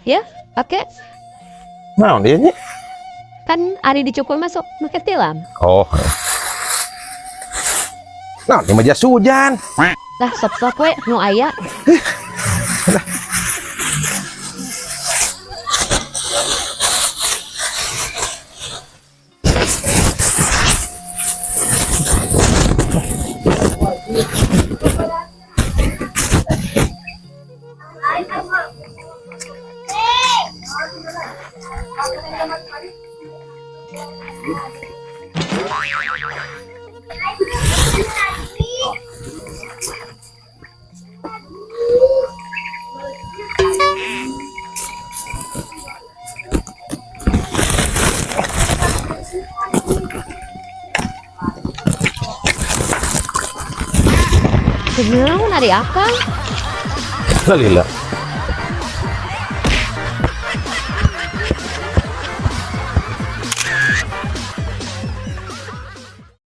Ya, oke. Nah, dia nih. Kan ari dicukur masuk make tilam. Oh. Nah, ini mah jas hujan. Lah sop-sop we nu aya. Kenaun ari akang. Lagi lah.